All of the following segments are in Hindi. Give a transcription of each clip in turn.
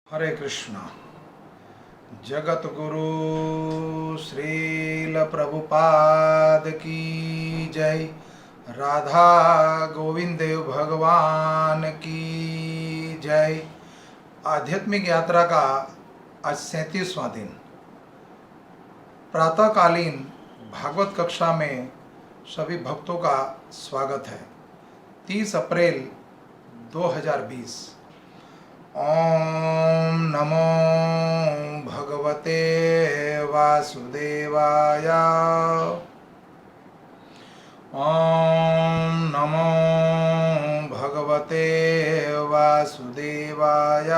हरे कृष्णा। जगत गुरु श्रील प्रभुपाद की जय। राधा गोविंद देव भगवान की जय। आध्यात्मिक यात्रा का आज 37वां दिन। प्रातःकालीन भागवत कक्षा में सभी भक्तों का स्वागत है। 30 अप्रैल 2020। ओम नमो भगवते वासुदेवाय। ओम नमो भगवते वासुदेवाय।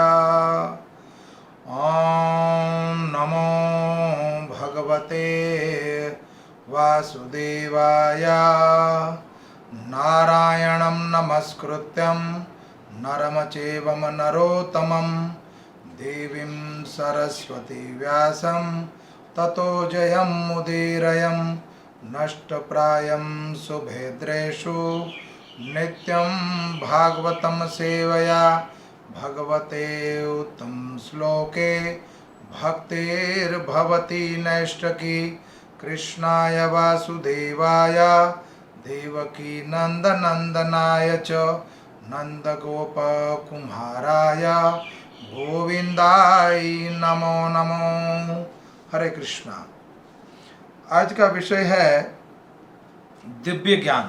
ओम नमो भगवते वासुदेवाय। नारायणं नमस्कृत्यं नरम चैवं नरोत्तमं देवीं सरस्वती व्यासं ततो जयमुदीरयं। नष्टप्रायं शुभेद्रेषु नित्यं भागवतं सेवया भगवते उत्तम श्लोके भक्तिर्भवति नैष्टकी। कृष्णाय वासुदेवाय देवकी नंदनंदनाय च नंदगोप कुमाराय गोविंदाय नमो नमो। हरे कृष्णा। आज का विषय है दिव्य ज्ञान।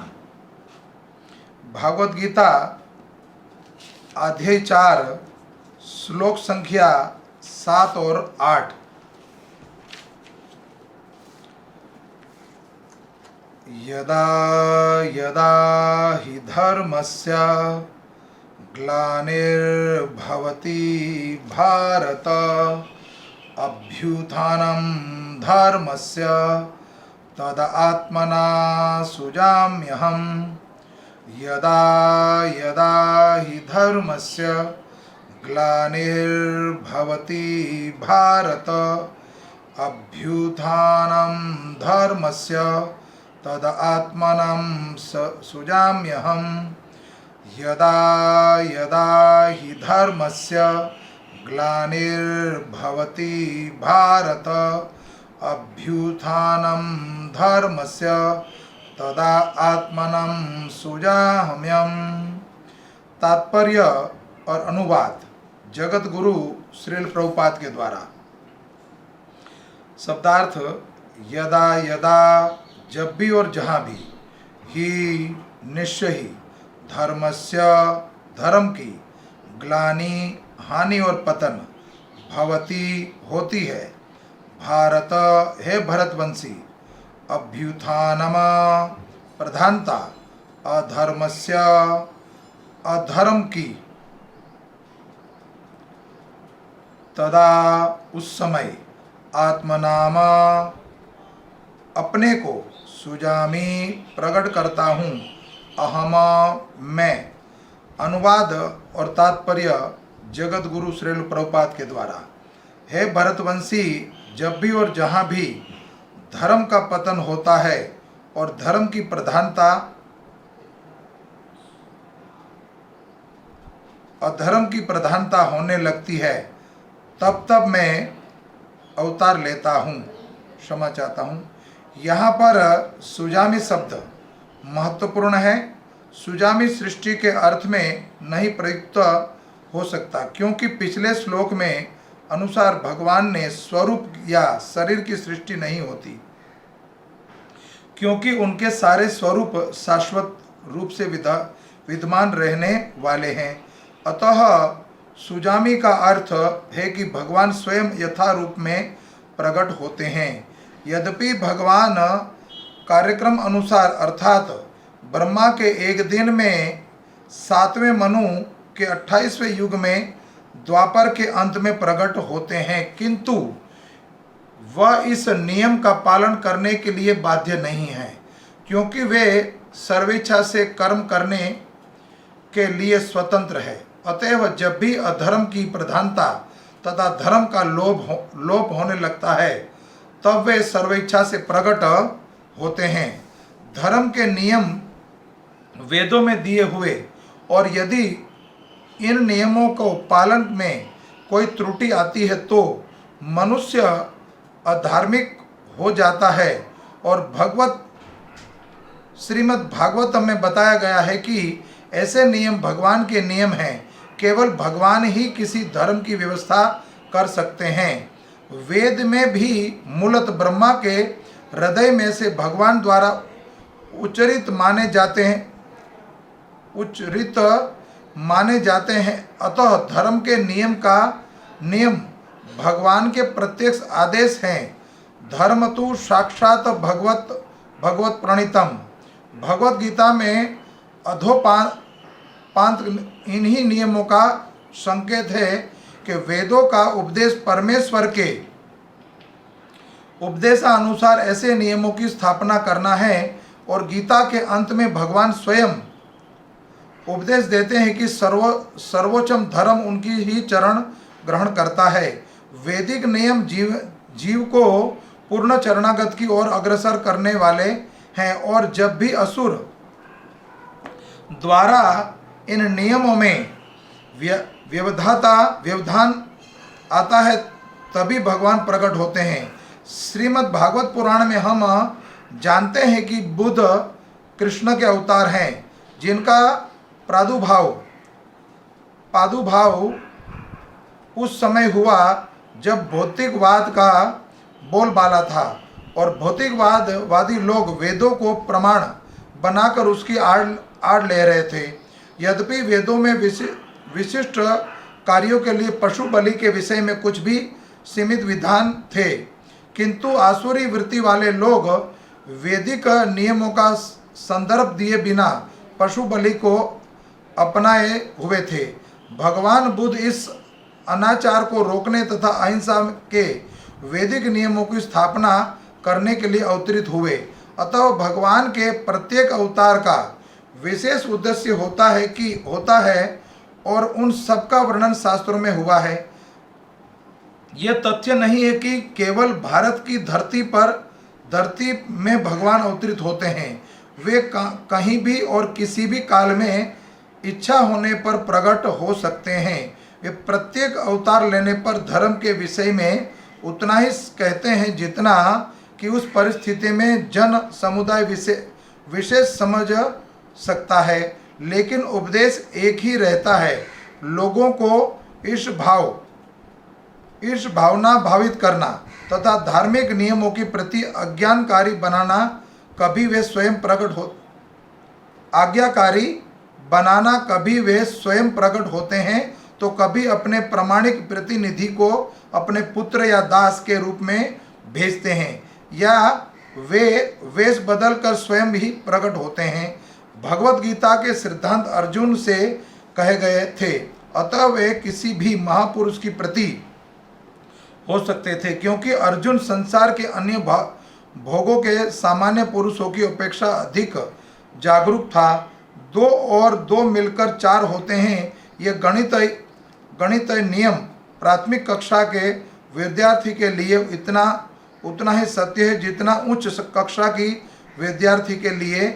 भागवत गीता अध्याय 4 श्लोक संख्या 7 और 8। यदा यदा हि धर्मस्य ग्लानिर्भवति भारत अभ्युत्थानं धर्मस्य तदात्मना सृजाम्यहम्। यदा यदा हि धर्मस्य ग्लानिर्भवति भारत अभ्युत्थानं धर्मस्य तदात्मनं सृजाम्यहम्। यदा यदा हि धर्मस्य ग्लानिर्भवति भारत अभ्युत्थानं धर्मस्य तदा आत्मनं सृजाम्यहम्। तात्पर्य और अनुवाद जगत गुरु श्रील प्रभुपाद के द्वारा। शब्दार्थ: यदा यदा जब भी और जहाँ भी, ही निश्चय ही, धर्मस्य धर्म की, ग्लानि हानि और पतन, भवति होती है, भारत है भरतवंशी, अभ्युत्थानम प्रधानता, अधर्मस्य अधर्म की, तदा उस समय, आत्मनामा अपने को, सुजामी प्रकट करता हूँ, अहम मैं। अनुवाद और तात्पर्य जगत गुरु श्रील प्रभुपाद के द्वारा। हे भरतवंशी, जब भी और जहाँ भी धर्म का पतन होता है और धर्म की प्रधानता अधर्म की प्रधानता होने लगती है, तब तब मैं अवतार लेता हूँ, क्षमा चाहता हूँ। यहाँ पर सुजामी शब्द महत्वपूर्ण है। सुजामी सृष्टि के अर्थ में नहीं प्रयुक्त हो सकता, क्योंकि पिछले श्लोक में अनुसार भगवान ने स्वरूप या शरीर की सृष्टि नहीं होती, क्योंकि उनके सारे स्वरूप शाश्वत रूप से विद्यमान रहने वाले हैं। अतः सुजामी का अर्थ है कि भगवान स्वयं यथा रूप में प्रकट होते हैं। यद्यपि भगवान कार्यक्रम अनुसार अर्थात ब्रह्मा के एक दिन में 7वें मनु के 28वें युग में द्वापर के अंत में प्रकट होते हैं, किंतु वह इस नियम का पालन करने के लिए बाध्य नहीं है, क्योंकि वे सर्वेच्छा से कर्म करने के लिए स्वतंत्र है। अतएव जब भी अधर्म की प्रधानता तथा धर्म का लोप होने लगता है, तब वे सर्वेच्छा से प्रकट होते हैं। धर्म के नियम वेदों में दिए हुए, और यदि इन नियमों को पालन में कोई त्रुटि आती है तो मनुष्य अधार्मिक हो जाता है। और श्रीमद् भागवतम में बताया गया है कि ऐसे नियम भगवान के नियम हैं। केवल भगवान ही किसी धर्म की व्यवस्था कर सकते हैं। वेद में भी मूलत ब्रह्मा के हृदय में से भगवान द्वारा उच्चरित माने जाते हैं। अतः धर्म के नियम भगवान के प्रत्यक्ष आदेश हैं। धर्म तो साक्षात भगवत प्रणीतम। भगवत गीता में अधोपांत इन्हीं नियमों का संकेत है कि वेदों का उपदेश परमेश्वर के उपदेशानुसार ऐसे नियमों की स्थापना करना है। और गीता के अंत में भगवान स्वयं उपदेश देते हैं कि सर्वोच्चम धर्म उनकी ही चरण ग्रहण करता है। वैदिक नियम जीव को पूर्ण चरणागत की ओर अग्रसर करने वाले हैं। और जब भी असुर द्वारा इन नियमों में व्यवधान आता है तभी भगवान प्रकट होते हैं। श्रीमद् भागवत पुराण में हम जानते हैं कि बुद्ध कृष्ण के अवतार हैं, जिनका प्रादुर्भाव उस समय हुआ जब भौतिकवाद का बोलबाला था और भौतिकवादी लोग वेदों को प्रमाण बनाकर उसकी आड़ ले रहे थे। यद्यपि वेदों में विशिष्ट कार्यों के लिए पशु बलि के विषय में कुछ भी सीमित विधान थे, किंतु आसुरी वृत्ति वाले लोग वैदिक नियमों का संदर्भ दिए बिना पशु बलि को अपनाए हुए थे। भगवान बुद्ध इस अनाचार को रोकने तथा अहिंसा के वैदिक नियमों की स्थापना करने के लिए अवतरित हुए। अतः भगवान के प्रत्येक अवतार का विशेष उद्देश्य होता है और उन सब का वर्णन शास्त्रों में हुआ है। यह तथ्य नहीं है कि केवल भारत की धरती में भगवान अवतरित होते हैं। वे कहीं भी और किसी भी काल में इच्छा होने पर प्रकट हो सकते हैं। वे प्रत्येक अवतार लेने पर धर्म के विषय में उतना ही कहते हैं जितना कि उस परिस्थिति में जन समुदाय विशेष समझ सकता है, लेकिन उपदेश एक ही रहता है। लोगों को इस भावना भावित करना तथा धार्मिक नियमों के प्रति आज्ञाकारी बनाना। कभी वे स्वयं प्रकट होते हैं तो कभी अपने प्रामाणिक प्रतिनिधि को अपने पुत्र या दास के रूप में भेजते हैं, या वे वेश बदल कर स्वयं ही प्रकट होते हैं। भगवत गीता के सिद्धांत अर्जुन से कहे गए थे, अतः वे किसी भी महापुरुष की प्रति हो सकते थे, क्योंकि अर्जुन संसार के अन्य भोगों के सामान्य पुरुषों की अपेक्षा अधिक जागरूक था। 2 और 2 मिलकर 4 होते हैं। यह गणित नियम प्राथमिक कक्षा के विद्यार्थी के लिए उतना ही सत्य है जितना उच्च कक्षा की विद्यार्थी के लिए।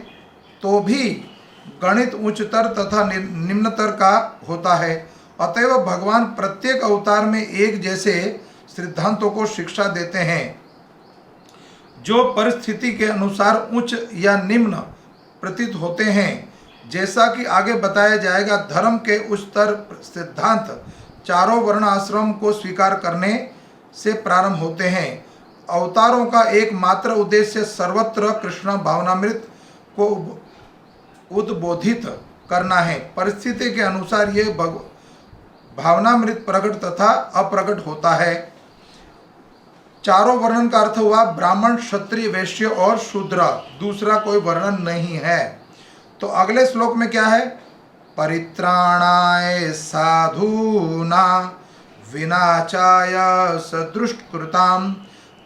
तो भी गणित उच्चतर तथा निम्नतर का होता है। अतएव भगवान प्रत्येक अवतार में एक जैसे सिद्धांतों को शिक्षा देते हैं, जो परिस्थिति के अनुसार उच्च या निम्न प्रतीत होते हैं। जैसा कि आगे बताया जाएगा, धर्म के उच्चतर सिद्धांत चारों वर्ण आश्रम को स्वीकार करने से प्रारंभ होते हैं। अवतारों का एकमात्र उद्देश्य सर्वत्र कृष्ण भावनामृत को उद्बोधित करना है। परिस्थिति के अनुसार ये भावनामृत प्रकट तथा अप्रकट होता है। चारों वर्णन का अर्थ हुआ ब्राह्मण, क्षत्रिय, वैश्य और शूद्र। दूसरा कोई वर्णन नहीं है। तो अगले श्लोक में क्या है? परित्राणाय साधूना विनाचाय सदुष्कृताम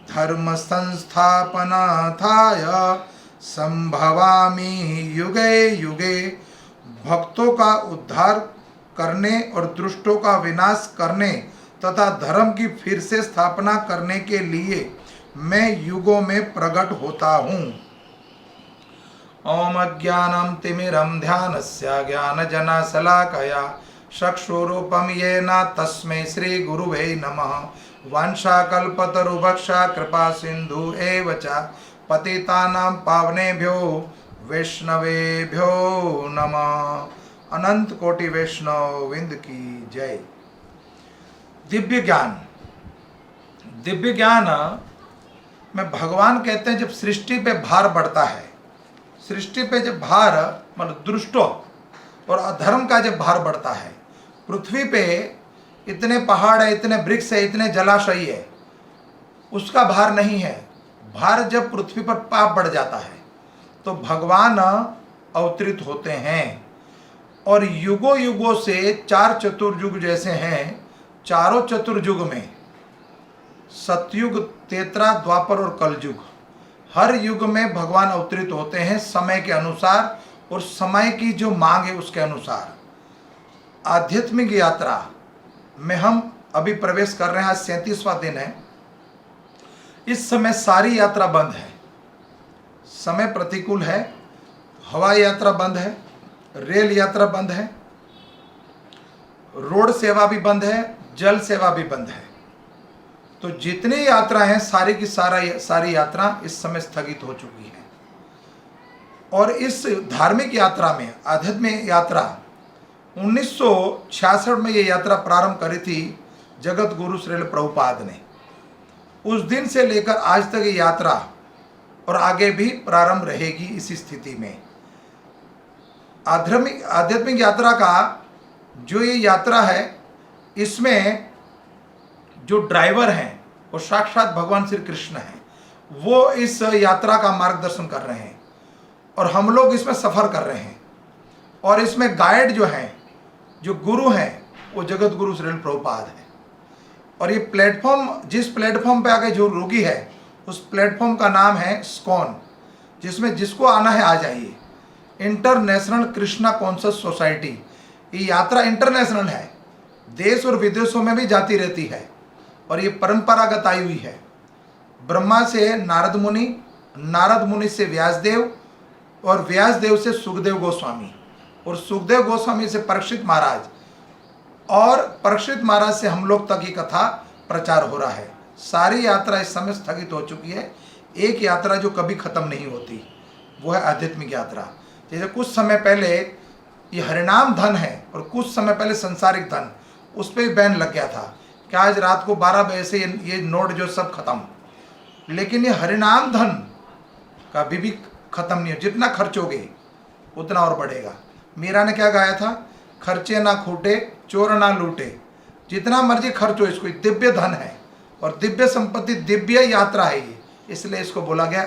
धर्म संस्थापनार्थाय संभवामि युगे युगे। भक्तों का उद्धार करने और दुष्टों का विनाश करने तथा धर्म की फिर से स्थापना करने के लिए मैं युगों में प्रकट होता हूँ। ओम अज्ञानम तिमिरम ध्यानस्य ज्ञानजनशलाकया चक्षुरूपम येन तस्मै श्री गुरुवे नमः। वाञ्छाकल्पतरुभक्षा कृपा सिंधु एव च पतितानां पावनेभ्यो वैष्णवेभ्यो नमः। अनंत कोटि वैष्णव विंद की जय। दिव्य ज्ञान, दिव्य ज्ञान में भगवान कहते हैं जब सृष्टि पे भार बढ़ता है, सृष्टि पे जब भार मतलब दुष्टों और अधर्म का जब भार बढ़ता है, पृथ्वी पे इतने पहाड़ है, इतने वृक्ष है, इतने जलाशय है, उसका भार नहीं है। भार जब पृथ्वी पर पाप बढ़ जाता है तो भगवान अवतरित होते हैं। और युगों युगों से चार चतुर्युग जैसे हैं, चारों चतुर्युग में सतयुग, त्रेता, द्वापर और कलयुग, हर युग में भगवान अवतरित होते हैं समय के अनुसार और समय की जो मांग है उसके अनुसार। आध्यात्मिक यात्रा में हम अभी प्रवेश कर रहे हैं। आज 37वां दिन है। इस समय सारी यात्रा बंद है, समय प्रतिकूल है, हवाई यात्रा बंद है, रेल यात्रा बंद है, रोड सेवा भी बंद है, जल सेवा भी बंद है। तो जितनी यात्रा हैं सारी की सारी यात्रा इस समय स्थगित हो चुकी है। और इस धार्मिक यात्रा में, आध्यात्मिक यात्रा 1966 में ये यात्रा प्रारंभ करी थी जगत गुरु श्रील प्रभुपाद ने। उस दिन से लेकर आज तक ये यात्रा और आगे भी प्रारंभ रहेगी इसी स्थिति में। आध्यात्मिक यात्रा का जो ये यात्रा है, इसमें जो ड्राइवर हैं वो साक्षात भगवान श्री कृष्ण हैं। वो इस यात्रा का मार्गदर्शन कर रहे हैं और हम लोग इसमें सफ़र कर रहे हैं। और इसमें गाइड जो हैं, जो गुरु हैं, वो जगत गुरु श्रील प्रभुपाद हैं। और ये प्लेटफॉर्म, जिस प्लेटफॉर्म पे आके जो रुकी है, उस प्लेटफॉर्म का नाम है स्कॉन, जिसमें जिसको आना है आ जाइए। International Krishna conscious society. ये यात्रा इंटरनेशनल है, देश और विदेशों में भी जाती रहती है और ये परंपरागत आई हुई है। ब्रह्मा से नारद मुनि, नारद मुनि से व्यासदेव और व्यासदेव से सुखदेव गोस्वामी और सुखदेव गोस्वामी से परीक्षित महाराज और परीक्षित महाराज से हम लोग तक ये कथा प्रचार हो रहा है। सारी यात्रा इस समय स्थगित हो चुकी है। एक यात्रा जो कभी खत्म नहीं होती वो है आध्यात्मिक यात्रा। जैसे कुछ समय पहले ये हरिनाम धन है और कुछ समय पहले संसारिक धन, उस पर बैन लग गया था कि आज रात को 12 बजे से ये नोट जो सब खत्म। लेकिन ये हरिनाम धन कभी भी खत्म नहीं हो। जितना खर्चोगे उतना और बढ़ेगा। मीरा ने क्या गाया था? खर्चे ना खूटे, चोर ना लूटे। जितना मर्जी खर्च हो, इसको दिव्य धन है और दिव्य संपत्ति, दिव्य यात्रा है ये, इसलिए इसको बोला गया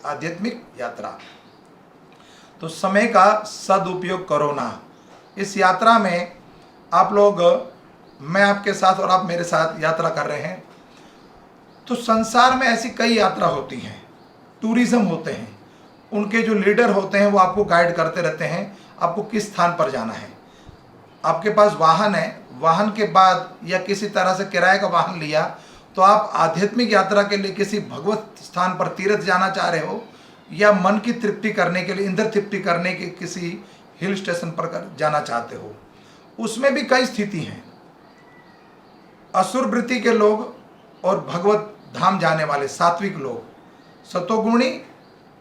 आध्यात्मिक यात्रा। तो समय का सदुपयोग करो ना। इस यात्रा में आप लोग, मैं आपके साथ और आप मेरे साथ यात्रा कर रहे हैं। तो संसार में ऐसी कई यात्रा होती हैं, टूरिज्म होते हैं, उनके जो लीडर होते हैं वो आपको गाइड करते रहते हैं आपको किस स्थान पर जाना है। आपके पास वाहन है, वाहन के बाद या किसी तरह से किराए का वाहन लिया तो आप आध्यात्मिक यात्रा के लिए किसी भगवत स्थान पर तीर्थ जाना चाह रहे हो या मन की तृप्ति करने के लिए, इंद्र तृप्ति करने के किसी हिल स्टेशन पर जाना चाहते हो। उसमें भी कई स्थिति हैं। असुर वृत्ति के लोग और भगवत धाम जाने वाले सात्विक लोग, सतोगुणी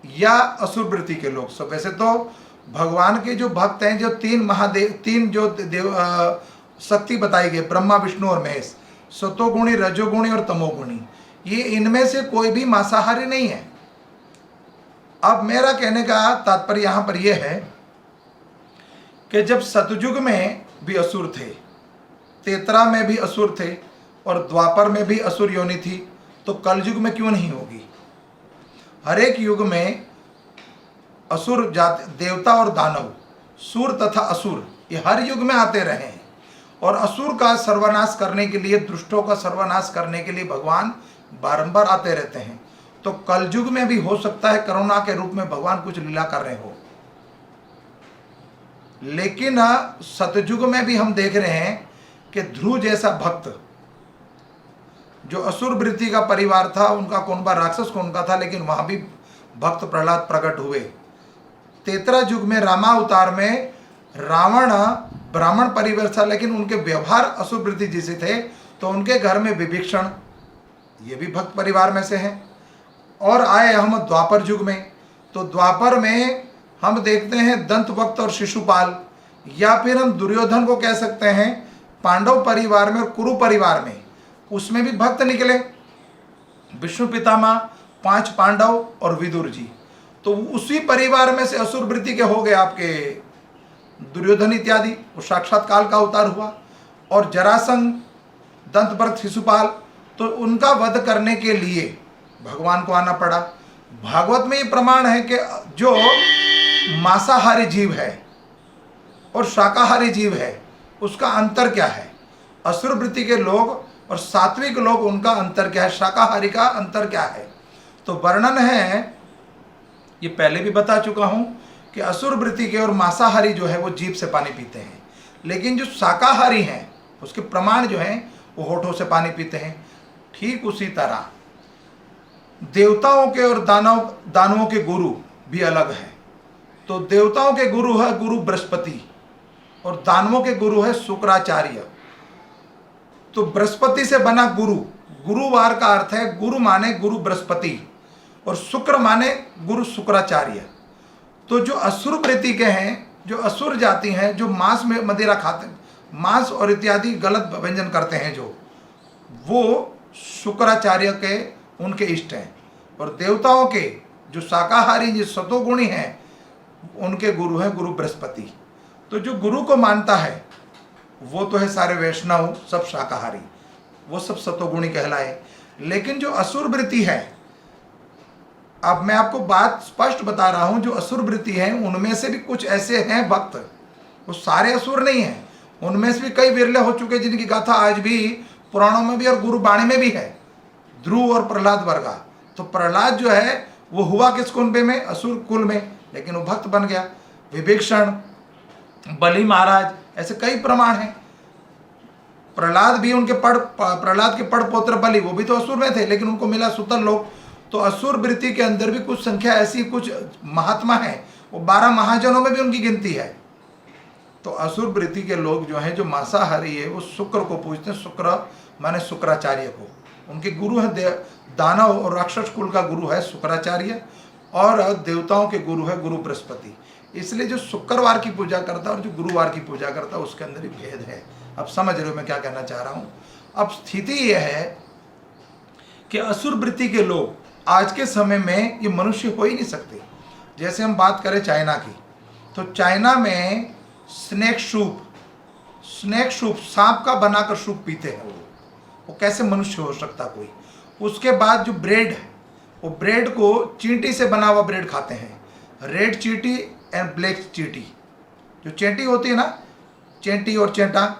या असुर वृत्ति के लोग। सब वैसे तो भगवान के जो भक्त हैं, जो तीन महादेव, तीन जो देव शक्ति बताई गई, ब्रह्मा विष्णु और महेश, सतोगुणी, रजोगुणी और तमोगुणी, ये इनमें से कोई भी मांसाहारी नहीं है। अब मेरा कहने का तात्पर्य यहाँ पर यह है कि जब सतयुग में भी असुर थे, त्रेता में भी असुर थे और द्वापर में भी असुर योनि थी, तो कलयुग में क्यों नहीं होगी? हर एक युग में असुर जाति, देवता और दानव, सूर तथा असुर, ये हर युग में आते रहे हैं। और असुर का सर्वनाश करने के लिए, दुष्टों का सर्वनाश करने के लिए भगवान बारंबार आते रहते हैं। तो कलयुग में भी हो सकता है करुणा के रूप में भगवान कुछ लीला कर रहे हो। लेकिन सतयुग में भी हम देख रहे हैं कि ध्रुव जैसा भक्त, जो असुर वृत्ति का परिवार था, उनका कुंबा राक्षस कुंड था, लेकिन वहां भी भक्त प्रहलाद प्रकट हुए। त्रेता युग में रामावतार में रावण ब्राह्मण परिवार था, लेकिन उनके व्यवहार असुर वृत्ति जैसे थे, तो उनके घर में विभीषण, ये भी भक्त परिवार में से हैं। और आए हम द्वापर युग में, तो द्वापर में हम देखते हैं दंतवक्त और शिशुपाल, या फिर हम दुर्योधन को कह सकते हैं पांडव परिवार में और कुरु परिवार में, उसमें भी भक्त निकले। विष्णु पितामह, 5 पांडव और विदुर जी, तो उसी परिवार में से असुर वृत्ति के हो गए आपके दुर्योधन इत्यादि, वो साक्षात काल का अवतार हुआ। और जरासंध, दंतवक्त, शिशुपाल, तो उनका वध करने के लिए भगवान को आना पड़ा। भागवत में ये प्रमाण है कि जो मांसाहारी जीव है और शाकाहारी जीव है, उसका अंतर क्या है। असुर वृत्ति के लोग और सात्विक लोग, उनका अंतर क्या है, शाकाहारी का अंतर क्या है। तो वर्णन है, ये पहले भी बता चुका हूं कि असुर वृत्ति के और मांसाहारी जो है वो जीभ से पानी पीते हैं, लेकिन जो शाकाहारी हैं उसके प्रमाण जो हैं वो होठों से पानी पीते हैं। ठीक उसी तरह देवताओं के और दानवों के गुरु भी अलग है। तो देवताओं के गुरु है गुरु बृहस्पति और दानवों के गुरु है शुक्राचार्य। तो बृहस्पति से बना गुरु, गुरुवार का अर्थ है गुरु माने गुरु बृहस्पति और शुक्र माने गुरु शुक्राचार्य। तो जो असुर वृत्ति के हैं, जो असुर जाति हैं, जो मांस में मदिरा खाते हैं, मांस और इत्यादि गलत व्यंजन करते हैं, जो वो शुक्राचार्य के उनके इष्ट हैं। और देवताओं के जो शाकाहारी, जो सतोगुणी हैं, उनके गुरु हैं गुरु बृहस्पति। तो जो गुरु को मानता है वो तो है सारे वैष्णव, सब शाकाहारी, वो सब सतोगुणी कहलाए। लेकिन जो असुर वृत्ति है, अब मैं आपको बात स्पष्ट बता रहा हूं, जो असुर वृत्ति है उनमें से भी कुछ ऐसे हैं भक्त, वो सारे असुर नहीं हैं, उनमें से भी कई विरले हो चुके जिनकी गाथा आज भी पुराणों में भी और गुरुबाणी में भी है। ध्रुव और प्रहलाद वर्गा, तो प्रहलाद जो है वो हुआ किस कुंभ में, असुर कुल में, लेकिन वो भक्त बन गया। विभीषण, बलि महाराज, ऐसे कई प्रमाण हैं। प्रहलाद भी उनके प्रहलाद के पड़ पौत्र बलि, वो भी तो असुर में थे, लेकिन उनको मिला सुतल लोक। तो असुर वृत्ति के अंदर भी कुछ संख्या ऐसी, कुछ महात्मा है, वो 12 महाजनों में भी उनकी गिनती है। तो असुर वृत्ति के लोग जो हैं, जो मांसाहारी है, वो शुक्र को पूजते हैं। शुक्र माने शुक्राचार्य को, उनके गुरु है दानव और राक्षस कुल का गुरु है शुक्राचार्य, और देवताओं के गुरु है गुरु बृहस्पति। इसलिए जो शुक्रवार की पूजा करता है और जो गुरुवार की पूजा करता है, उसके अंदर ही भेद है। अब समझ रहे हो मैं क्या कहना चाह रहा हूँ। अब स्थिति यह है कि असुर वृत्ति के लोग आज के समय में ये मनुष्य हो ही नहीं सकते। जैसे हम बात करें चाइना की, तो चाइना में स्नेक सूप, सांप का बनाकर सूप पीते हैं वो कैसे मनुष्य हो सकता कोई। उसके बाद जो ब्रेड है, वो ब्रेड को चींटी से बना हुआ ब्रेड खाते हैं, रेड चींटी एंड ब्लैक चींटी। जो चींटी होती है ना, चींटी और चेंटा,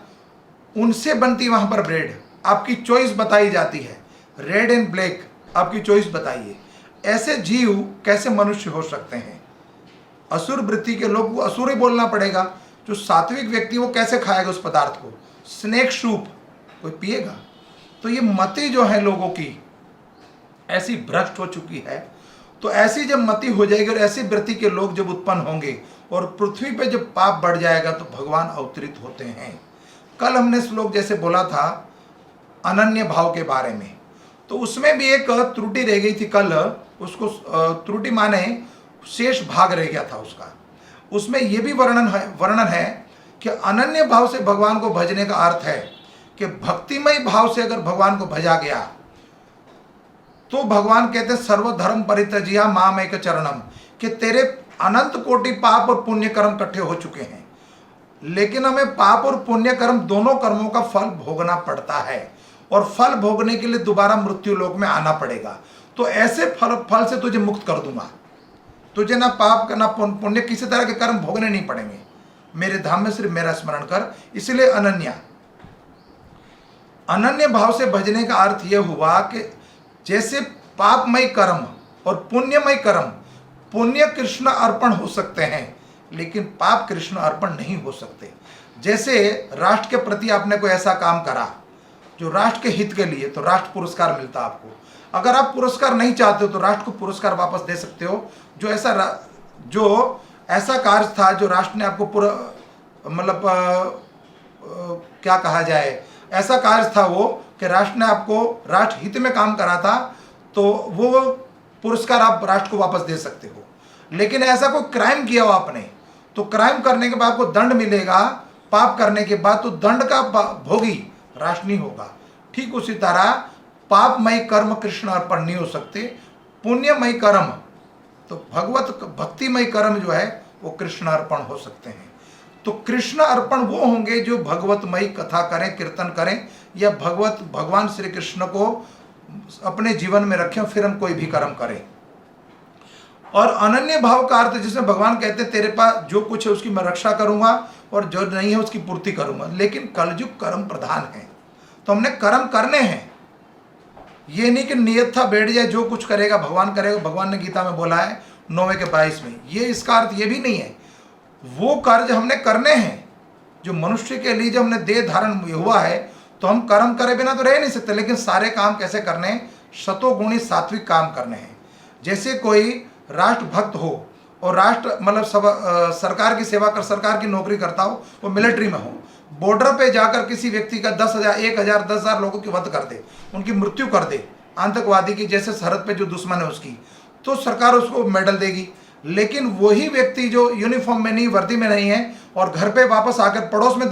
उनसे बनती वहाँ पर ब्रेड। आपकी चॉइस बताई जाती है, रेड एंड ब्लैक, आपकी चॉइस बताइए। ऐसे जीव कैसे मनुष्य हो सकते हैं। असुर वृत्ति के लोग को असुर ही बोलना पड़ेगा। जो सात्विक व्यक्ति वो कैसे खाएगा उस पदार्थ को, स्नेक सूप कोई पिएगा। तो ये मति जो है लोगों की ऐसी भ्रष्ट हो चुकी है। तो ऐसी जब मति हो जाएगी और ऐसी वृत्ति के लोग जब उत्पन्न होंगे और पृथ्वी पे जब पाप बढ़ जाएगा, तो भगवान अवतरित होते हैं। कल हमने श्लोक जैसे बोला था अनन्य भाव के बारे में, तो उसमें भी एक त्रुटि रह गई थी कल। उसको त्रुटि माने शेष भाग रह गया था उसका। उसमें यह भी वर्णन है कि अनन्य भाव से भगवान को भजने का अर्थ है कि भक्तिमय भाव से अगर भगवान को भजा गया, तो भगवान कहते हैं सर्वधर्म परित्यज्य माम एक चरणम, कि तेरे अनंत कोटि पाप और पुण्य कर्म इकट्ठे हो चुके हैं, लेकिन हमें पाप और पुण्य कर्म दोनों कर्मों का फल भोगना पड़ता है, और फल भोगने के लिए दोबारा मृत्यु लोक में आना पड़ेगा। तो ऐसे फल से तुझे मुक्त कर दूंगा, तुझे ना पाप का ना पुण्य किसी तरह के कर्म भोगने नहीं पड़ेंगे, मेरे धाम में सिर्फ मेरा स्मरण कर। इसलिए अनन्य भाव से भजने का अर्थ यह हुआ कि जैसे पापमय कर्म और पुण्यमय कर्म, पुण्य कृष्ण अर्पण हो सकते हैं लेकिन पाप कृष्ण अर्पण नहीं हो सकते। जैसे राष्ट्र के प्रति आपने कोई ऐसा काम करा जो राष्ट्र के हित के लिए, तो राष्ट्र पुरस्कार मिलता आपको। अगर आप पुरस्कार नहीं चाहते हो तो राष्ट्र को पुरस्कार वापस दे सकते हो। जो ऐसा कार्य था जो राष्ट्र ने आपको मतलब क्या कहा जाए, ऐसा कार्य था वो कि राष्ट्र ने आपको राष्ट्र हित में काम करा था, तो वो पुरस्कार आप राष्ट्र को वापस दे सकते हो। लेकिन ऐसा कोई क्राइम किया हो आपने, तो क्राइम करने के बाद आपको दंड मिलेगा, पाप करने के बाद, तो दंड का भोगी राष्ट्र नहीं होगा। ठीक उसी तरह पापमय कर्म कृष्ण अर्पण नहीं हो सकते, पुण्यमय कर्म, तो भगवत भक्तिमय कर्म जो है वो कृष्ण अर्पण हो सकते हैं। तो कृष्ण अर्पण वो होंगे जो भगवतमयी कथा करें, कीर्तन करें, या भगवान श्री कृष्ण को अपने जीवन में रखें, फिर हम कोई भी कर्म करें। और अनन्य भाव का अर्थ जिसमें भगवान कहते हैं तेरे पास जो कुछ है उसकी मैं रक्षा करूंगा और जो नहीं है उसकी पूर्ति करूंगा। लेकिन कलयुग कर्म प्रधान है, तो हमने कर्म करने हैं। ये नहीं कि नियत था बैठ जाए, जो कुछ करेगा भगवान करेगा। भगवान ने गीता में बोला है 9:22 में, ये इसका अर्थ ये भी नहीं है। वो कार्य हमने करने हैं जो मनुष्य के लिए, जब हमने देह धारण हुआ है तो हम कर्म करे बिना तो रह नहीं सकते। लेकिन सारे काम कैसे करने हैं? सतोगुणी सात्विक काम करने हैं। जैसे कोई राष्ट्र भक्त हो और राष्ट्र मतलब सरकार की सेवा कर, सरकार की नौकरी करता हो, वो मिलिट्री में हो, बॉर्डर पे जाकर किसी व्यक्ति का 10,000 1,000 10,000 लोगों की वध कर दे, उनकी मृत्यु कर दे, आतंकवादी की, जैसे सरहद पे जो दुश्मन है उसकी, तो सरकार उसको मेडल देगी। लेकिन वही व्यक्ति जो यूनिफॉर्म में नहीं, वर्दी में नहीं है, और घर पे वापस आकर पड़ोस में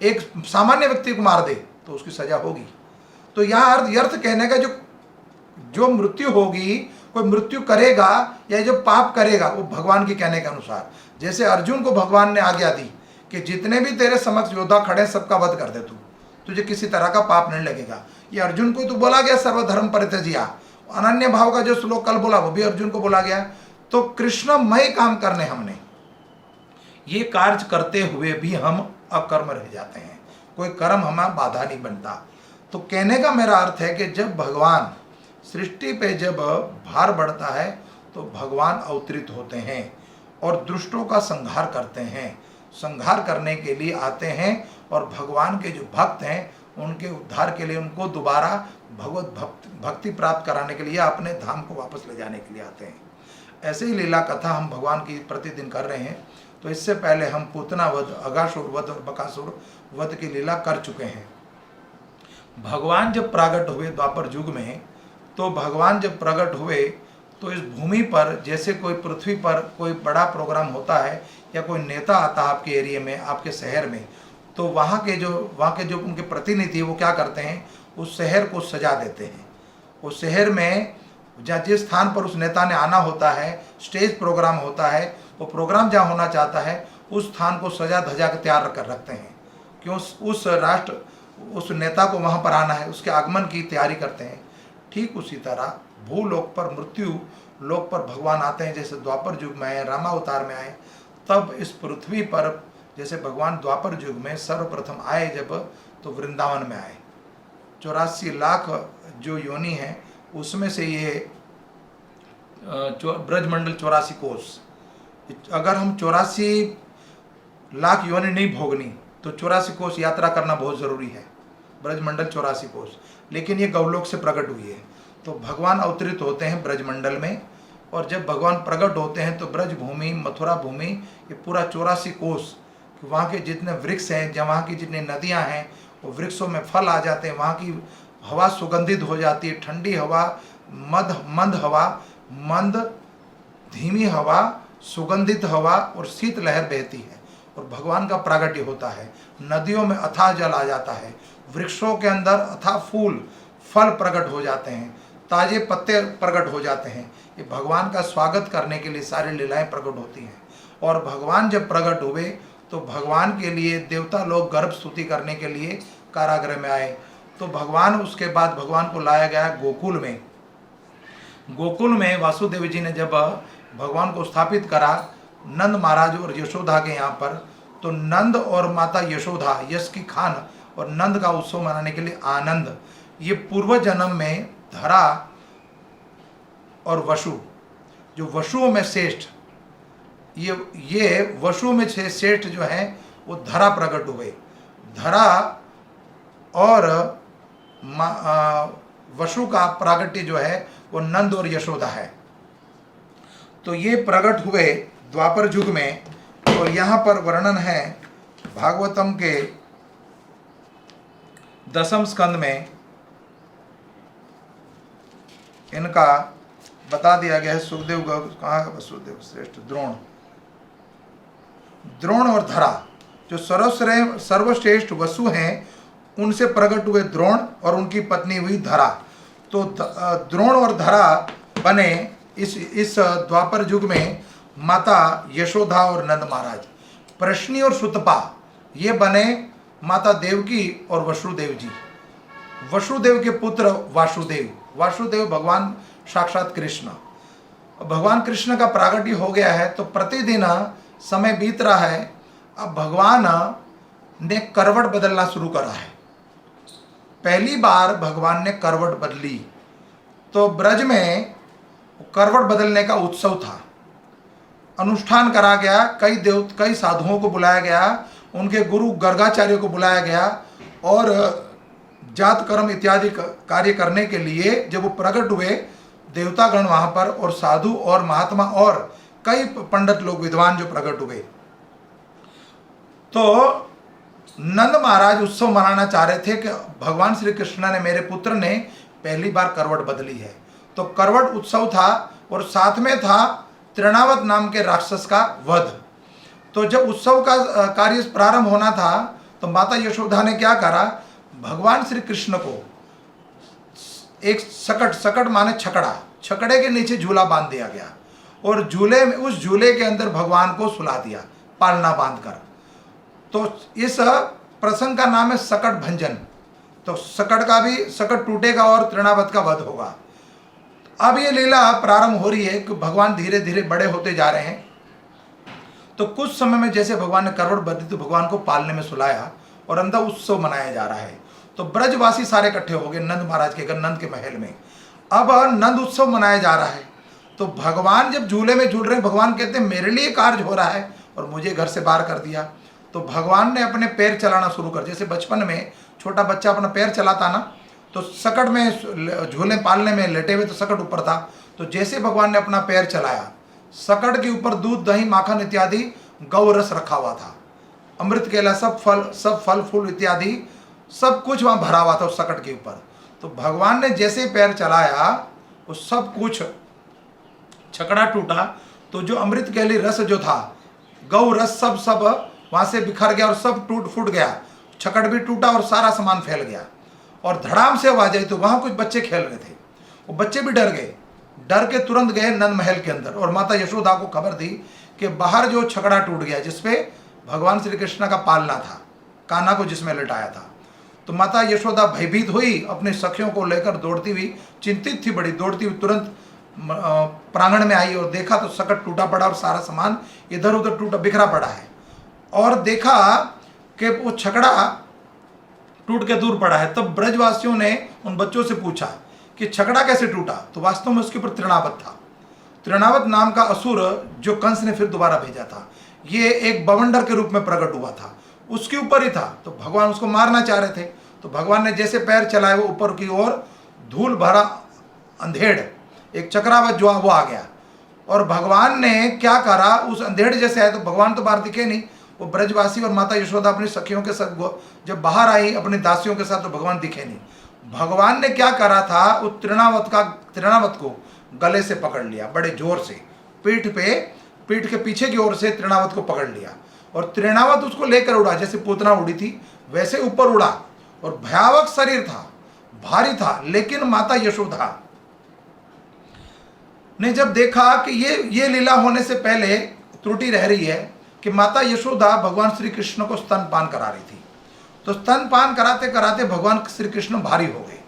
एक सामान्य व्यक्ति को मार दे, तो उसकी सजा होगी। तो यहाँ अर्थ कहने का, जो मृत्यु होगी, कोई मृत्यु करेगा या जो पाप करेगा, वो भगवान के कहने के अनुसार, जैसे अर्जुन को भगवान ने आज्ञा दी कि जितने भी तेरे समक्ष योद्धा खड़े सबका वध कर दे, तुझे किसी तरह का पाप नहीं लगेगा। ये अर्जुन को तो बोला गया, सर्वधर्म परित्यज्य। अनन्य भाव का जो श्लोक कल बोला वो भी अर्जुन को बोला गया। तो कृष्णमय काम करने हमने, ये कार्य करते हुए भी हम अकर्म रह जाते हैं, कोई कर्म हमारा बाधा नहीं बनता। तो कहने का मेरा अर्थ है कि जब भगवान सृष्टि पे जब भार बढ़ता है तो भगवान अवतरित होते हैं और दुष्टों का संहार करते हैं, संहार करने के लिए आते हैं, और भगवान के जो भक्त हैं उनके उद्धार के लिए, उनको दोबारा भगवत भक्ति प्राप्त कराने के लिए, अपने धाम को वापस ले जाने के लिए आते हैं। ऐसे ही लीला कथा हम भगवान की प्रतिदिन कर रहे हैं। तो इससे पहले हम पूतना वध, अगासुर वध और बकासुर वध की लीला कर चुके हैं। भगवान जब प्रकट हुए द्वापर युग में, तो भगवान जब प्रकट हुए तो इस भूमि पर, जैसे कोई पृथ्वी पर कोई बड़ा प्रोग्राम होता है या कोई नेता आता है आपके एरिया में, आपके शहर में, तो वहाँ के जो उनके प्रतिनिधि वो क्या करते हैं, उस शहर को सजा देते हैं। उस शहर में जिस स्थान पर उस नेता ने आना होता है, स्टेज प्रोग्राम होता है, वो प्रोग्राम जहाँ होना चाहता है, उस स्थान को सजा धजा के तैयार कर रखते हैं। क्यों? उस नेता को वहाँ पर आना है, उसके आगमन की तैयारी करते हैं। ठीक उसी तरह भूलोक पर, मृत्यु लोक पर भगवान आते हैं। जैसे द्वापर युग में आए, रामावतार में आए, तब इस पृथ्वी पर जैसे भगवान द्वापर युग में सर्वप्रथम आए जब, तो वृंदावन में आए। 84 लाख जो योनि है उसमें से ये ब्रजमंडल 84 कोस, अगर हम 84 लाख योनि नहीं भोगनी तो 84 कोस यात्रा करना बहुत ज़रूरी है, ब्रजमंडल 84 कोस। लेकिन ये गौलोक से प्रकट हुई है। तो भगवान अवतरित होते हैं ब्रजमंडल में, और जब भगवान प्रकट होते हैं तो ब्रज भूमि, मथुरा भूमि, ये पूरा 84 कोस, वहाँ के जितने वृक्ष हैं, जहाँ वहाँ की जितनी नदियाँ हैं, वो वृक्षों में फल आ जाते हैं, वहाँ की हवा सुगंधित हो जाती है, ठंडी हवा, मंद हवा, मंद धीमी हवा, सुगंधित हवा और शीत लहर बहती है, और भगवान का प्रागट्य होता है। नदियों में अथाह जल आ जाता है, वृक्षों के अंदर अथाह फल प्रकट हो जाते हैं, ताजे पत्ते प्रकट हो जाते हैं। ये भगवान का स्वागत करने के लिए सारी लीलाएं प्रकट होती हैं। और भगवान जब प्रकट हुए तो भगवान के लिए देवता लोग गर्भ स्तुति करने के लिए कारागृह में आए। तो भगवान, उसके बाद भगवान को लाया गया गोकुल में। गोकुल में वासुदेव जी ने जब भगवान को स्थापित करा, नंद महाराज और यशोदा के यहाँ पर, तो नंद और माता यशोदा, यश की खान और नंद का उत्सव मनाने के लिए आनंद, ये पूर्व जन्म में धरा और वसु, जो वसुओं में श्रेष्ठ, ये वसु में श्रेष्ठ जो है वो धरा प्रकट हुए। धरा और वसु का प्रागट्य जो है वो नंद और यशोदा है। तो ये प्रकट हुए द्वापर युग में। और यहाँ पर वर्णन है भागवतम के 10वें स्कंद में इनका बता दिया गया है। सुखदेव कहाँ है? वसुदेव श्रेष्ठ द्रोण और धरा, जो सर्वश्रेष्ठ वसु हैं उनसे प्रकट हुए द्रोण और उनकी पत्नी हुई धरा। तो द्रोण और धरा बने इस द्वापर युग में माता यशोदा और नंद महाराज। प्रश्नी और सुतपा ये बने माता देवकी और वसुदेव जी। वसुदेव के पुत्र वासुदेव भगवान साक्षात कृष्ण। भगवान कृष्ण का प्रागट्य हो गया है तो प्रतिदिन समय बीत रहा है। अब भगवान ने करवट बदलना शुरू करा है। पहली बार भगवान ने करवट बदली तो ब्रज में करवट बदलने का उत्सव था, अनुष्ठान करा गया। कई साधुओं को बुलाया गया, उनके गुरु गर्गाचार्य को बुलाया गया और जात कर्म इत्यादि कार्य करने के लिए जब वो प्रकट हुए देवतागण वहां पर और साधु और महात्मा और कई पंडित लोग विद्वान जो प्रकट हुए, तो नंद महाराज उत्सव मनाना चाह रहे थे कि भगवान श्री कृष्ण ने, मेरे पुत्र ने पहली बार करवट बदली है। तो करवट उत्सव था और साथ में था तृणावत नाम के राक्षस का वध। तो जब उत्सव का कार्य प्रारंभ होना था तो माता यशोदा ने क्या करा, भगवान श्री कृष्ण को एक सकट माने छकड़े के नीचे झूला बांध दिया गया और उस झूले के अंदर भगवान को सुला दिया पालना बांधकर। तो इस प्रसंग का नाम है सकट भंजन। तो सकट टूटेगा और तृणावत का वध होगा। अब ये लीला प्रारंभ हो रही है कि भगवान धीरे धीरे बड़े होते जा रहे हैं। तो कुछ समय में जैसे भगवान ने करवट बदली तो भगवान को पालने में सुलाया और अंदर उत्सव मनाया जा रहा है। तो ब्रजवासी सारे इकट्ठे हो गए नंद महाराज के घर, नंद के महल में। अब नंद उत्सव मनाया जा रहा है। तो भगवान जब झूले में झूल रहे हैं, भगवान कहते हैं मेरे लिए कार्य हो रहा है और मुझे घर से बाहर कर दिया। तो भगवान ने अपने पैर चलाना शुरू कर, जैसे बचपन में छोटा बच्चा अपना पैर चलाता ना, तो सकट में झूले पालने में लेटे हुए तो सकट ऊपर था। तो जैसे भगवान ने अपना पैर चलाया, सकट के ऊपर दूध दही माखन इत्यादि गौ रस रखा हुआ था, अमृत केला सब फल फूल इत्यादि सब कुछ वहां भरा हुआ था उस सकट के ऊपर। तो भगवान ने जैसे पैर चलाया वो सब कुछ छकड़ा टूटा। तो जो अमृत केली रस जो था, गौ रस सब वहां से बिखर गया और सब टूट फूट गया। छकड़ भी टूटा और सारा सामान फैल गया और धड़ाम से आवाज आई। तो वहां कुछ बच्चे खेल रहे थे, वो बच्चे भी डर गए, डर के तुरंत गए नंद महल के अंदर और माता यशोदा को खबर दी कि बाहर जो छकड़ा टूट गया जिसपे भगवान श्री कृष्ण का पालना था, कान्हा को जिसमें लटाया था। तो माता यशोदा भयभीत हुई, अपने सखियों को लेकर दौड़ती हुई, चिंतित थी बड़ी, दौड़ती हुई तुरंत प्रांगण में आई और देखा तो सकट टूटा पड़ा और सारा सामान इधर उधर टूटा बिखरा पड़ा है। और देखा कि वो छकड़ा टूट के दूर पड़ा है। तब ब्रजवासियों ने उन बच्चों से पूछा कि छकड़ा कैसे टूटा। तो वास्तव में उसके ऊपर तृणावत था, तृणावत नाम का असुर जो कंस ने फिर दोबारा भेजा था। ये एक बवंडर के रूप में प्रकट हुआ था, उसके ऊपर ही था। तो भगवान उसको मारना चाह रहे थे। तो भगवान ने जैसे पैर चलाए वो ऊपर की ओर धूल भरा अंधेड़, एक चक्रावत जो वो आ गया। और भगवान ने क्या करा, उस अंधेड़ जैसे आए तो भगवान तो बाहर दिखे नहीं। वो ब्रजवासी और माता यशोदा अपनी सखियों के साथ जब बाहर आई अपनी दासियों के साथ तो भगवान दिखे नहीं। भगवान ने क्या करा था, उस तृणावत को गले से पकड़ लिया बड़े जोर से, पीठ के पीछे की ओर से तृणावत को पकड़ लिया और तृणावत उसको लेकर उड़ा, जैसे पूतना उड़ी थी वैसे ऊपर उड़ा। और भयावह शरीर था, भारी था। लेकिन माता यशोदा ने जब देखा कि ये लीला होने से पहले त्रुटि रह रही है कि माता यशोदा भगवान श्री कृष्ण को स्तनपान करा रही थी। तो स्तनपान कराते कराते भगवान श्री कृष्ण भारी हो गए।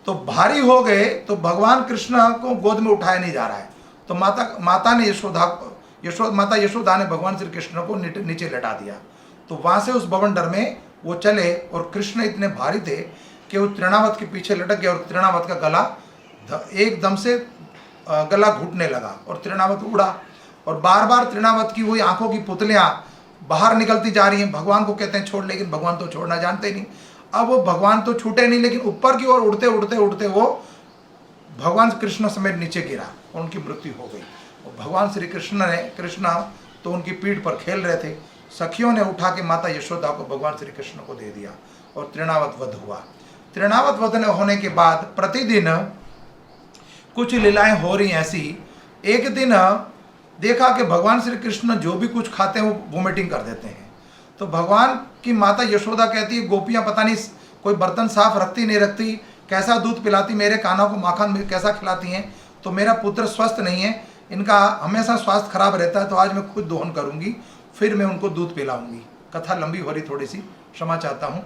तो भारी हो गए तो भगवान कृष्ण को गोद में उठाया नहीं जा रहा है। तो माता यशोदा ने भगवान श्री कृष्ण को नीचे लटा दिया। तो वहां से उस बवंडर में वो चले और कृष्ण इतने भारी थे कि वो तृणावत के पीछे लटक गया और तृणावत का गला एकदम से गला घुटने लगा और तृणावत उड़ा। और बार बार तृणावत की वही आंखों की पुतलियां बाहर निकलती जा रही हैं। भगवान को कहते हैं छोड़, लेकिन भगवान तो छोड़ना जानते नहीं। अब वो भगवान तो छूटे नहीं, लेकिन ऊपर की ओर उड़ते उड़ते उड़ते वो भगवान कृष्ण समेत नीचे गिरा, उनकी मृत्यु हो गई। और भगवान श्री कृष्ण तो उनकी पीठ पर खेल रहे थे। सखियों ने उठा के माता यशोदा को भगवान श्री कृष्ण को दे दिया और तृणावत वध हुआ। तृणावत वध होने के बाद प्रतिदिन कुछ लीलाएं हो रही ऐसी। एक दिन देखा कि भगवान श्री कृष्ण जो भी कुछ खाते हैं वो वोमिटिंग कर देते हैं। तो भगवान की माता यशोदा कहती है, गोपियां पता नहीं कोई बर्तन साफ रखती नहीं रखती, कैसा दूध पिलाती, मेरे कानों को माखन कैसा खिलाती हैं, तो मेरा पुत्र स्वस्थ नहीं है, इनका हमेशा स्वास्थ्य खराब रहता है, तो आज मैं खुद दोहन करूंगी, फिर मैं उनको दूध पिलाऊंगी। कथा लंबी हो रही थोड़ी सी, क्षमा चाहता हूं।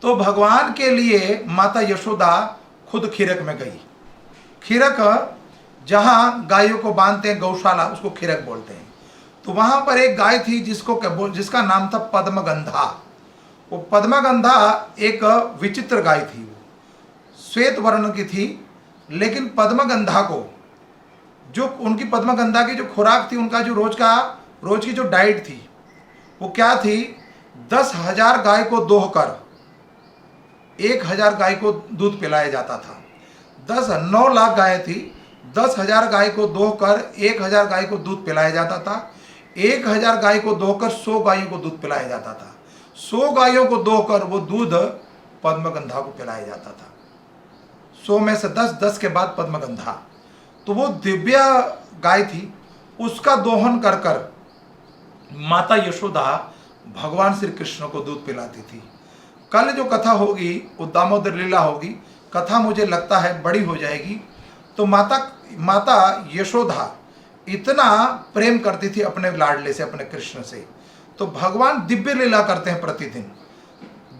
तो भगवान के लिए माता यशोदा खुद खीरक में गई। खीरक जहां गायों को बांधते हैं, गौशाला, उसको खीरक बोलते हैं। तो वहां पर एक गाय थी जिसका नाम था पद्मगंधा। वो पद्मगंधा एक विचित्र गाय थी, श्वेत वर्ण की थी। लेकिन पद्मगंधा को जो उनकी पद्मगंधा की जो खुराक थी, उनका जो रोज की जो डाइट थी वो क्या थी, 10,000 गाय को दोहकर 1,000 गाय को दूध पिलाया जाता था। 9 लाख गाय थी, 10,000 गाय को दोहकर 1,000 गाय को दूध पिलाया जाता था। 1,000 गाय को दोहकर 100 गायों को दूध पिलाया जाता था। 100 गायों को दोहकर वो दूध पद्मगंधा को पिलाया जाता था। 100 में से 10 के बाद पद्मगंधा। तो वो दिव्य गाय थी, उसका दोहन कर कर माता यशोदा भगवान श्री कृष्ण को दूध पिलाती थी। कल जो कथा होगी वो दामोदर लीला होगी। कथा मुझे लगता है बड़ी हो जाएगी। तो माता यशोदा इतना प्रेम करती थी अपने लाडले से, अपने कृष्ण से। तो भगवान दिव्य लीला करते हैं प्रतिदिन।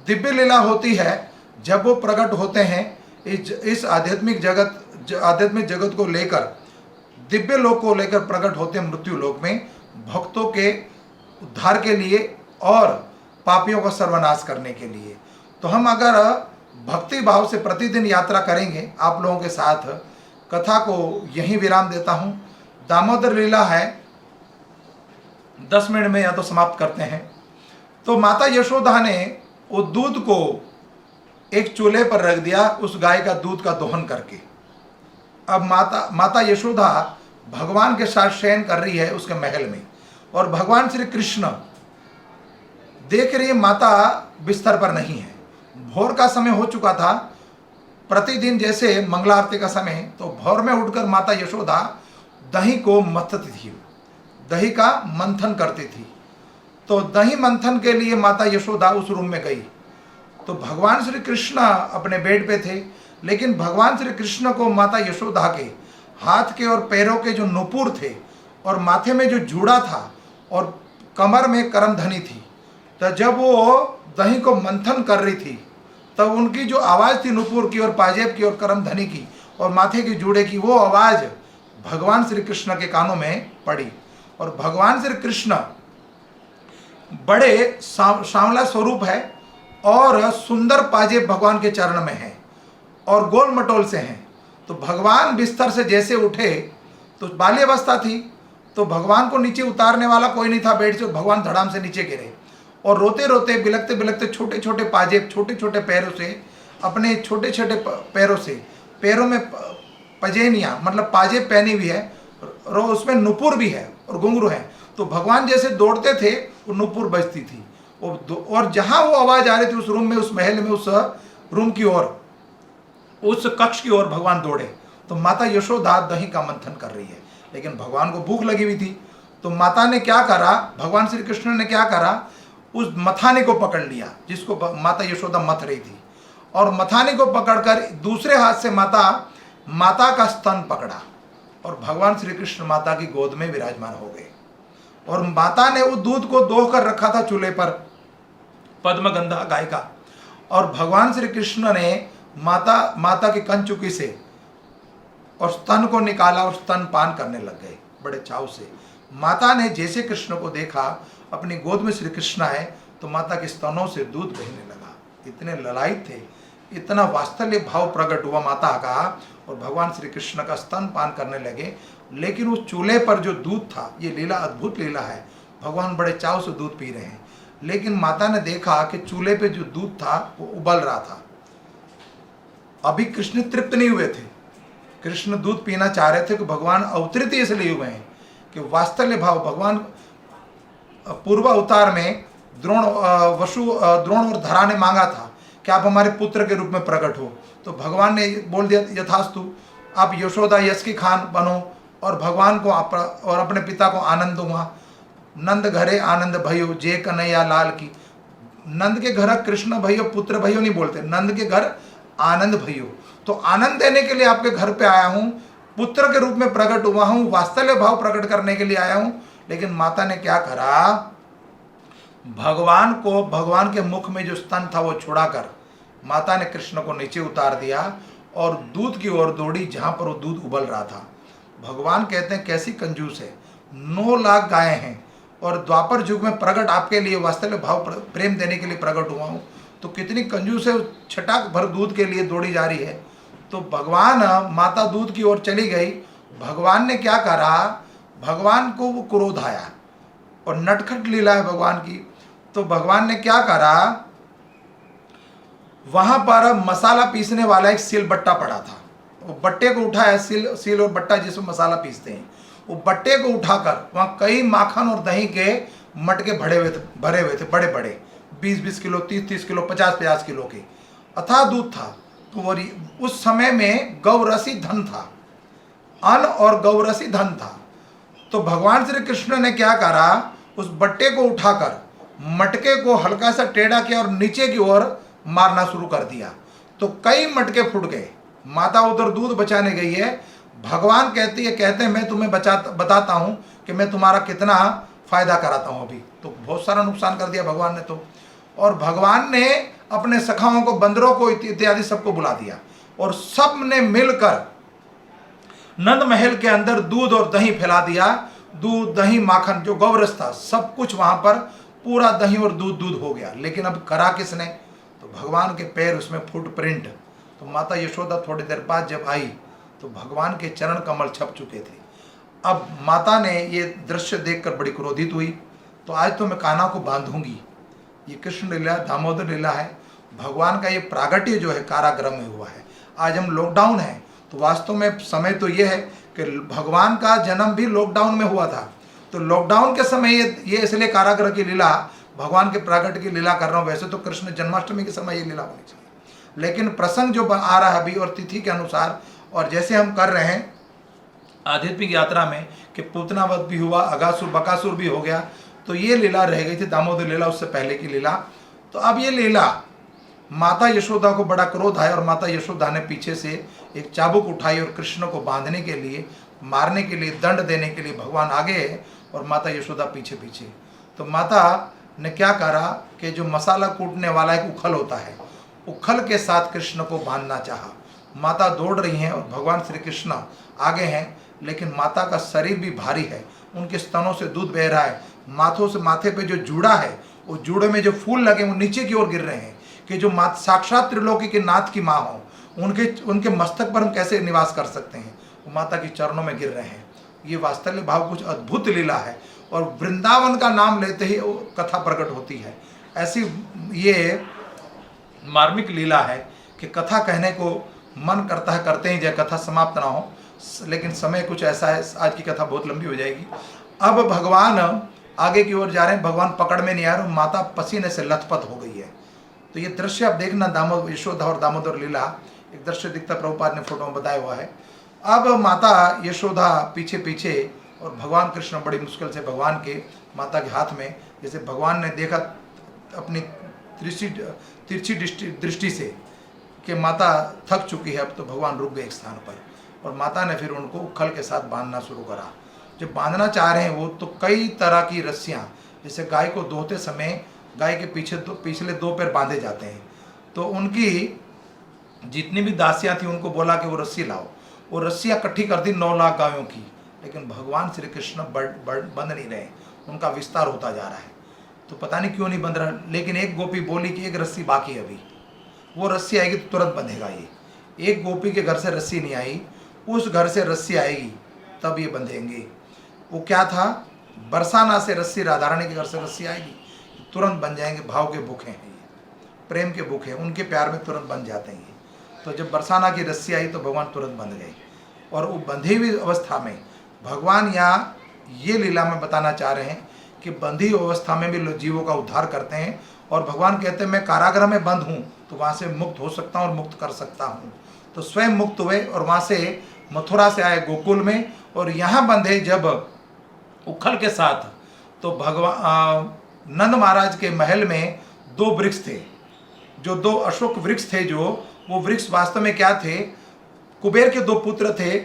दिव्य लीला होती है जब वो प्रकट होते हैं इस आध्यात्मिक जगत को लेकर, दिव्य लोक को लेकर प्रकट होते हैं मृत्यु लोक में, भक्तों के उद्धार के लिए और पापियों का सर्वनाश करने के लिए। तो हम अगर भक्ति भाव से प्रतिदिन यात्रा करेंगे आप लोगों के साथ, कथा को यहीं विराम देता हूं। दामोदर लीला है, 10 मिनट में या तो समाप्त करते हैं। तो माता यशोदा ने वो दूध को एक चूल्हे पर रख दिया, उस गाय का दूध का दोहन करके। अब माता यशोदा भगवान के साथ शयन कर रही है उसके महल में, और भगवान श्री कृष्ण देख रही है माता बिस्तर पर नहीं है। भोर का समय हो चुका था, प्रतिदिन जैसे मंगला आरती का समय। तो भोर में उठकर माता यशोदा दही को मथती थी, दही का मंथन करती थी। तो दही मंथन के लिए माता यशोदा उस रूम में गई। तो भगवान श्री कृष्ण अपने बेड पे थे, लेकिन भगवान श्री कृष्ण को माता यशोदा के हाथ के और पैरों के जो नुपुर थे और माथे में जो जूड़ा था और कमर में करमधनी थी, तो जब वो दही को मंथन कर रही थी तब उनकी जो आवाज़ थी नुपुर की और पाजेब की और करमधनी की और माथे की जूड़े की, वो आवाज़ भगवान श्री कृष्ण के कानों में पड़ी। और भगवान श्री कृष्ण बड़े सांवला स्वरूप है और सुंदर पाजेब भगवान के चरण में है और गोल मटोल से हैं। तो भगवान बिस्तर से जैसे उठे, तो बाल्यावस्था थी, तो भगवान को नीचे उतारने वाला कोई नहीं था बेड से। भगवान धड़ाम से नीचे गिरे और रोते रोते बिलखते बिलखते छोटे छोटे पाजेब, छोटे छोटे पैरों से, अपने छोटे छोटे पैरों से, पैरों में पजेनिया मतलब पाजेब पहनी हुई है, उसमें नुपुर भी है और घुंघरू है। तो भगवान जैसे दौड़ते थे वो नुपुर बजती थी, और जहां वो आवाज आ रही थी उस रूम में, उस महल में, उस रूम की ओर, उस कक्ष की ओर भगवान दौड़े। तो माता यशोदा दही का मंथन कर रही है, लेकिन भगवान को भूख लगी हुई थी। तो माता ने क्या करा, भगवान श्री कृष्ण ने क्या करा, उस मथाने को पकड़ लिया जिसको माता यशोदा मथ रही थी, और मथाने को पकड़कर दूसरे हाथ से माता का स्तन पकड़ा और भगवान श्री कृष्ण माता की गोद में विराजमान हो गए। और माता ने वो दूध को दोह कर रखा था चूल्हे पर, पद्मगंधा गाय का, और भगवान श्री कृष्ण ने माता की कंचुकी से और स्तन को निकाला और स्तन पान करने लग गए बड़े चाव से। माता ने जैसे कृष्ण को देखा, अपनी गोद में श्री कृष्ण है, तो माता के स्तनों से दूध बहने लगा। इतने ललायित थे, इतना वात्सल्य भाव प्रकट हुआ माता का, और भगवान श्री कृष्ण का स्तन पान करने लगे। लेकिन उस चूल्हे पर जो दूध था, ये लीला अद्भुत लीला है, भगवान बड़े चाव से दूध पी रहे हैं। लेकिन माता ने देखा कि चूल्हे पे जो दूध था वो उबल रहा था। अभी कृष्ण तृप्त नहीं हुए थे, कृष्ण दूध पीना चाह रहे थे कि भगवान अवतरित इसलिए हुए हैं कि वात्सल्य भाव, भगवान पूर्व अवतार में द्रोण और धरा ने मांगा था कि आप हमारे पुत्र के रूप में प्रकट हो, तो भगवान ने बोल दिया यथास्तु, आप यशोदा यश की खान बनो और भगवान को और अपने पिता को आनंद दूंगा। नंद घरे आनंद भयो जे कन्हैया लाल की। नंद के घर कृष्ण भयो पुत्र भयो नहीं बोलते, नंद के घर आनंद भयो। तो आनंद देने के लिए आपके घर पे आया हूं, पुत्र के रूप में प्रकट हुआ हूं, वात्सल्य भाव प्रकट करने के लिए आया हूं। लेकिन माता ने क्या करा, भगवान के मुख में जो स्तन था वो छुड़ाकर माता ने कृष्ण को नीचे उतार दिया और दूध की ओर दौड़ी जहां पर वो दूध उबल रहा था। भगवान कहते हैं कैसी कंजूस है, 9 लाख गायें हैं और द्वापर युग में प्रकट आपके लिए वास्तव भाव प्रेम देने के लिए प्रकट हुआ हूँ, तो कितनी कंजूस है, छटाक भर दूध के लिए दौड़ी जा रही है। तो भगवान, माता दूध की ओर चली गई, भगवान ने क्या करा, भगवान को वो क्रोध आया और नटखट लीला है भगवान की। तो भगवान ने क्या करा, वहां पर मसाला पीसने वाला एक सिल बट्टा पड़ा था, वो बट्टे को उठाया, सिल और बट्टा जिसमें मसाला पीसते हैं, वो बट्टे को उठाकर वहां कई माखन और दही के मटके भरे हुए थे बड़े बड़े, 20-20 किलो, 30-30 किलो, 50-50 किलो के, अथाह दूध था। तो उस समय में गौरसी धन था, अन्न और गौरसी धन था। तो भगवान श्री कृष्ण ने क्या करा, उस बट्टे को उठाकर मटके को हल्का सा टेढ़ा किया और नीचे की ओर मारना शुरू कर दिया, तो कई मटके फूट गए। माता उधर दूध बचाने गई है, भगवान कहते हैं मैं तुम्हें बताता हूं कि मैं तुम्हारा कितना फायदा कराता हूं। अभी तो बहुत सारा नुकसान कर दिया भगवान ने तो। और भगवान ने अपने सखाओं को, बंदरों को इत्यादि सबको बुला दिया और सब ने मिलकर नंद महल के अंदर दूध और दही फैला दिया। दूध, दही, माखन, जो गौरस था, सब कुछ वहां पर पूरा दही और दूध हो गया। लेकिन अब करा किसने, तो भगवान के पैर, उसमें फुटप्रिंट। तो माता यशोदा थोड़ी देर बाद जब आई तो भगवान के चरण कमल छप चुके थे। अब माता ने ये दृश्य देखकर बड़ी क्रोधित हुई, तो आज तो मैं कान्हा को बांधूंगी। ये कृष्ण लीला, दामोदर लीला है, भगवान का ये प्रागट्य जो है कारागृह में हुआ है। आज हम लॉकडाउन है, तो वास्तव में समय तो ये है कि भगवान का जन्म भी लॉकडाउन में हुआ था। तो लॉकडाउन के समय ये इसलिए कारागृह की लीला, भगवान के प्रागट्य की लीला कर रहा हूँ। वैसे तो कृष्ण जन्माष्टमी के समय ये लीला होनी चाहिए, लेकिन प्रसंग जो आ रहा है अभी और तिथि के अनुसार, और जैसे हम कर रहे हैं आध्यात्मिक यात्रा में कि पूतनावध भी हुआ, अगासुर बकासुर भी हो गया, तो ये लीला रह गई थी, दामोदर लीला उससे पहले की लीला। तो अब ये लीला, माता यशोदा को बड़ा क्रोध आया और माता यशोदा ने पीछे से एक चाबुक उठाई और कृष्ण को बांधने के लिए, मारने के लिए, दंड देने के लिए भगवान आगे है और माता यशोदा पीछे पीछे। तो माता ने क्या करा कि जो मसाला कूटने वाला एक उखल होता है, उखल के साथ कृष्ण को बांधना चाहा। माता दौड़ रही हैं और भगवान श्री कृष्ण आगे हैं, लेकिन माता का शरीर भी भारी है, उनके स्तनों से दूध बह रहा है, माथों से, माथे पे जो जूड़ा है, वो जूड़े में जो फूल लगे वो नीचे की ओर गिर रहे हैं कि जो साक्षात त्रिलोकी के नाथ की माँ हो, उनके मस्तक पर हम कैसे निवास कर सकते हैं, वो माता के चरणों में गिर रहे हैं। ये वास्तव भाव कुछ अद्भुत लीला है और वृंदावन का नाम लेते ही वो कथा प्रकट होती है। ऐसी ये मार्मिक लीला है कि कथा कहने को मन करता है, करते ही जाए, कथा समाप्त ना हो, लेकिन समय कुछ ऐसा है, आज की कथा बहुत लंबी हो जाएगी। अब भगवान आगे की ओर जा रहे हैं, भगवान पकड़ में नहीं आ रहे, माता पसीने से लथपथ हो गई है। तो ये दृश्य आप देखना, दामोदर यशोदा और दामोदर लीला, एक दृश्य दिखता, प्रभुपाद ने फोटो में बताया हुआ है। अब माता यशोदा पीछे पीछे और भगवान कृष्ण बड़ी मुश्किल से भगवान के, माता के हाथ में, जैसे भगवान ने देखा अपनी तिरछी दृष्टि से कि माता थक चुकी है, अब तो भगवान रुक गए एक स्थान पर और माता ने फिर उनको उखल के साथ बांधना शुरू करा। जब बांधना चाह रहे हैं वो, तो कई तरह की रस्सियाँ, जैसे गाय को दोहते समय गाय के पीछे पिछले 2 पैर बांधे जाते हैं, तो उनकी जितनी भी दासियाँ थी उनको बोला कि वो रस्सी लाओ। वो रस्सियाँ इकट्ठी कर दी 9 लाख गायों की, लेकिन भगवान श्री कृष्ण बंध नहीं रहे, उनका विस्तार होता जा रहा है। तो पता नहीं क्यों नहीं बंध रहा, लेकिन एक गोपी बोली कि एक रस्सी बाकी है, अभी वो रस्सी आएगी तो तुरंत बंधेगा ये। एक गोपी के घर से रस्सी नहीं आई, उस घर से रस्सी आएगी तब ये बंधेंगे। वो क्या था, बरसाना से रस्सी, राधा रानी के घर से रस्सी आएगी, तुरंत बन जाएंगे। भाव के भूखे हैं ये, प्रेम के भूखे हैं, उनके प्यार में तुरंत बन जाते हैं ये। तो जब बरसाना की रस्सी आई तो भगवान तुरंत बंध गए, और वो बंधी हुई अवस्था में भगवान यहाँ ये लीला में बताना चाह रहे हैं कि बंधी अवस्था में भी लोग जीवों का उद्धार करते हैं। और भगवान कहते हैं मैं कारागृह में बंद हूँ तो वहाँ से मुक्त हो सकता हूँ और मुक्त कर सकता हूँ। तो स्वयं मुक्त हुए और वहाँ से मथुरा से आए गोकुल में, और यहाँ बंधे जब उखल के साथ। तो भगवान नंद महाराज के महल में 2 वृक्ष थे, जो 2 अशोक वृक्ष थे, जो वो वृक्ष वास्तव में क्या थे? कुबेर के 2 पुत्र थे।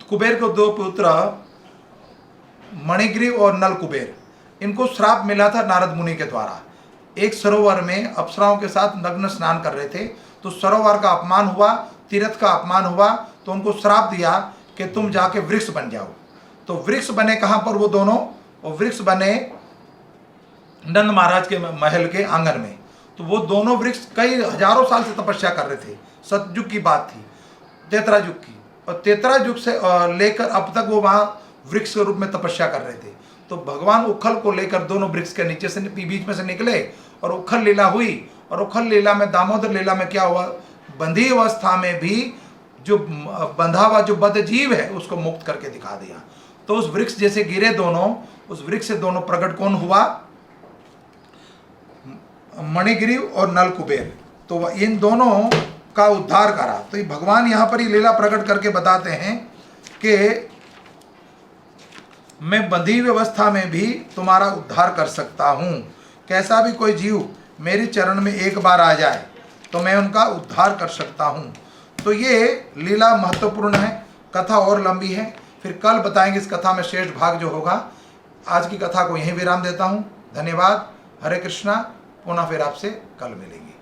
कुबेर के 2 पुत्र मणिग्रीव और नल कुबेर, इनको श्राप मिला था नारद मुनि के द्वारा। एक सरोवर में अप्सराओं के साथ नग्न स्नान कर रहे थे, तो सरोवर का अपमान हुआ, तीर्थ का अपमान हुआ, तो उनको श्राप दिया कि तुम जाके वृक्ष बन जाओ। तो वृक्ष बने कहाँ पर वो दोनों? और वृक्ष बने नंद महाराज के महल के आंगन में। तो वो दोनों वृक्ष कई हजारों साल से तपस्या कर रहे थे। सतयुग की बात थी, त्रेता युग की, और त्रेता युग से लेकर अब तक वो वहाँ वृक्ष के रूप में तपस्या कर रहे थे। तो भगवान उखल को लेकर दोनों वृक्ष के नीचे से बीच में से निकले और उखल लीला हुई। और उखल लीला में, दामोदर लीला में क्या हुआ? बंधी अवस्था में भी जो बंधा हुआ जो बद्ध जीव है उसको मुक्त करके दिखा दिया। तो उस वृक्ष जैसे गिरे दोनों, उस वृक्ष से दोनों प्रकट कौन हुआ? मणिग्रीव और नल कुबेर। तो इन दोनों का उद्धार करा। तो ये भगवान यहाँ पर ही लीला प्रकट करके बताते हैं कि मैं बंधी व्यवस्था में भी तुम्हारा उद्धार कर सकता हूँ। कैसा भी कोई जीव मेरे चरण में एक बार आ जाए तो मैं उनका उद्धार कर सकता हूँ। तो ये लीला महत्वपूर्ण है। कथा और लंबी है, फिर कल बताएंगे इस कथा में शेष भाग जो होगा। आज की कथा को यहीं विराम देता हूँ। धन्यवाद। हरे कृष्णा। पुनः फिर आपसे कल मिलेंगे।